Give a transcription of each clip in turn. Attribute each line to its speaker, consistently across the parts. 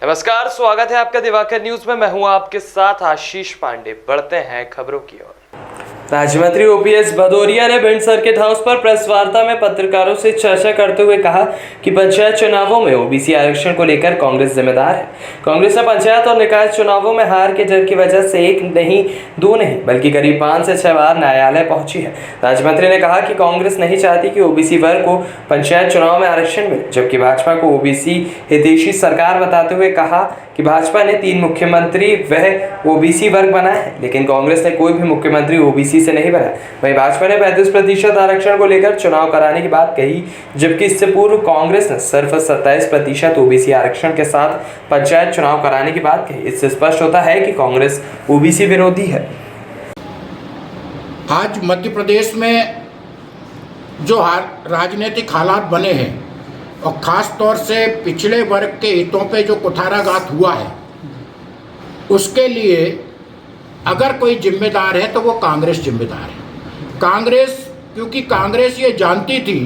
Speaker 1: नमस्कार, स्वागत है आपका दिवाकर न्यूज में। मैं हूं आपके साथ आशीष पांडे। बढ़ते हैं खबरों की ओर। राज्य मंत्री ओपीएस भदौरिया ने भिंड सर्किट हाउस पर प्रेस वार्ता में पत्रकारों से चर्चा करते हुए कहा कि पंचायत चुनावों में ओबीसी आरक्षण को लेकर कांग्रेस जिम्मेदार है। कांग्रेस ने पंचायत और निकाय चुनावों में हार के डर की वजह से एक नहीं, दो नहीं, बल्कि करीब 5 से 6 बार न्यायालय पहुंची है। राज्य मंत्री ने कहा कि कांग्रेस नहीं चाहती कि ओबीसी वर्ग को पंचायत चुनाव में आरक्षण मिले, जबकि भाजपा को ओबीसी हितैषी सरकार बताते हुए कहा कि भाजपा ने 3 मुख्यमंत्री वह ओबीसी वर्ग बनाए हैं, लेकिन कांग्रेस ने कोई भी मुख्यमंत्री ओबीसी से नहीं बनाया। वहीं भाजपा ने 35% आरक्षण को लेकर चुनाव कराने की बात कही, जबकि इससे पूर्व कांग्रेस ने सिर्फ 27% ओबीसी आरक्षण के साथ पंचायत चुनाव कराने की बात कही। इससे स्पष्ट होता है कि कांग्रेस ओबीसी विरोधी है।
Speaker 2: आज मध्य प्रदेश में जो राजनीतिक हालात बने हैं और ख़ास तौर से पिछड़े वर्ग के हितों पे जो कुठाराघात हुआ है, उसके लिए अगर कोई जिम्मेदार है तो वो कांग्रेस जिम्मेदार है। कांग्रेस, क्योंकि कांग्रेस ये जानती थी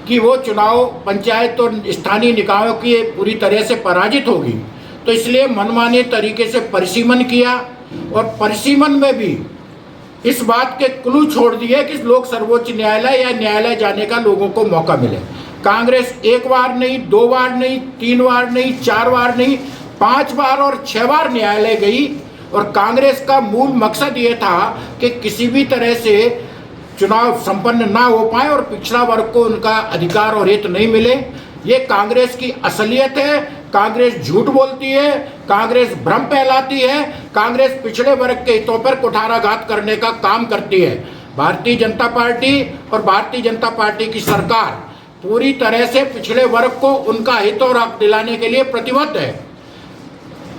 Speaker 2: कि वो चुनाव पंचायत और स्थानीय निकायों की पूरी तरह से पराजित होगी, तो इसलिए मनमाने तरीके से परिसीमन किया और परिसीमन में भी इस बात के क्लू छोड़ दिए कि लोग सर्वोच्च न्यायालय या न्यायालय जाने का लोगों को मौका मिले। कांग्रेस 1 बार नहीं, 2 बार नहीं, 3 बार नहीं, 4 बार नहीं, 5 बार और 6 बार न्यायालय गई और कांग्रेस का मूल मकसद ये था कि किसी भी तरह से चुनाव संपन्न ना हो पाए और पिछड़ा वर्ग को उनका अधिकार और हित नहीं मिले। ये कांग्रेस की असलियत है। कांग्रेस झूठ बोलती है, कांग्रेस भ्रम फैलाती है, कांग्रेस पिछड़े वर्ग के हितों पर कुठाराघात करने का काम करती है। भारतीय जनता पार्टी और भारतीय जनता पार्टी की सरकार पूरी तरह से पिछड़े वर्ग को उनका हित और हक दिलाने के लिए प्रतिबद्ध है।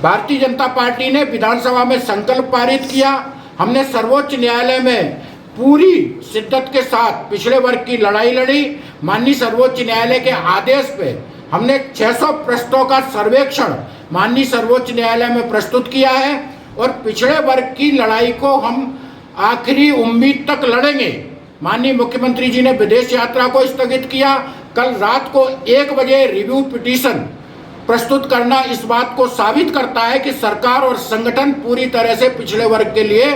Speaker 2: भारतीय जनता पार्टी ने विधानसभा में संकल्प पारित किया। हमने सर्वोच्च न्यायालय में पूरी शिद्दत के साथ पिछड़े वर्ग की लड़ाई लड़ी। माननीय सर्वोच्च न्यायालय के आदेश पे हमने 600 पृष्ठों का सर्वेक्षण माननीय सर्वोच्च न्यायालय में प्रस्तुत किया है और पिछड़े वर्ग की लड़ाई को हम आखिरी उम्मीद तक लड़ेंगे। माननीय मुख्यमंत्री जी ने विदेश यात्रा को स्थगित किया। कल रात को 1 बजे रिव्यू पिटीशन प्रस्तुत करना इस बात को साबित करता है कि सरकार और संगठन पूरी तरह से पिछड़े वर्ग के लिए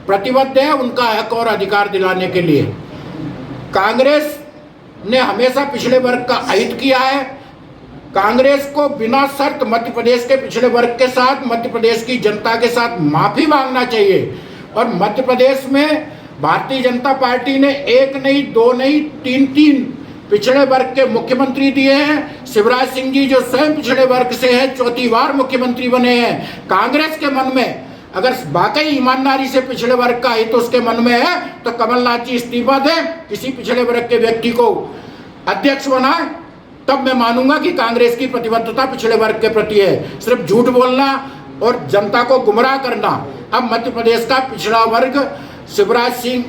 Speaker 2: प्रतिबद्ध है, उनका हक और अधिकार दिलाने के लिए। कांग्रेस ने हमेशा पिछड़े वर्ग का अहित किया है। कांग्रेस को बिना शर्त मध्य प्रदेश के पिछड़े वर्ग के साथ, मध्य प्रदेश की जनता के साथ माफी मांगना चाहिए। और मध्य प्रदेश में भारतीय जनता पार्टी ने 1 नहीं, 2 नहीं, 3 पिछड़े वर्ग के मुख्यमंत्री दिए हैं। शिवराज सिंह जी जो स्वयं पिछड़े वर्ग से हैं, 4थी बार मुख्यमंत्री बने हैं। कांग्रेस के मन में अगर वाकई ईमानदारी से पिछड़े वर्ग का हित उसके मन में है तो कमलनाथ जी इस्तीफा दें, किसी पिछड़े वर्ग के व्यक्ति को अध्यक्ष बनाए, तब मैं मानूंगा कि कांग्रेस की प्रतिबद्धता पिछड़े वर्ग के प्रति है। सिर्फ झूठ बोलना और जनता को गुमराह करना। अब मध्य प्रदेश का पिछड़ा वर्ग शिवराज सिंह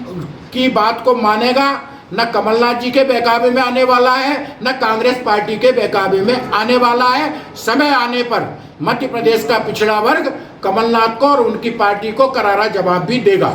Speaker 2: की बात को मानेगा, न कमलनाथ जी के बेकाबू में आने वाला है, न कांग्रेस पार्टी के बेकाबू में आने वाला है। समय आने पर मध्य प्रदेश का पिछड़ा वर्ग कमलनाथ को और उनकी पार्टी को करारा जवाब भी देगा।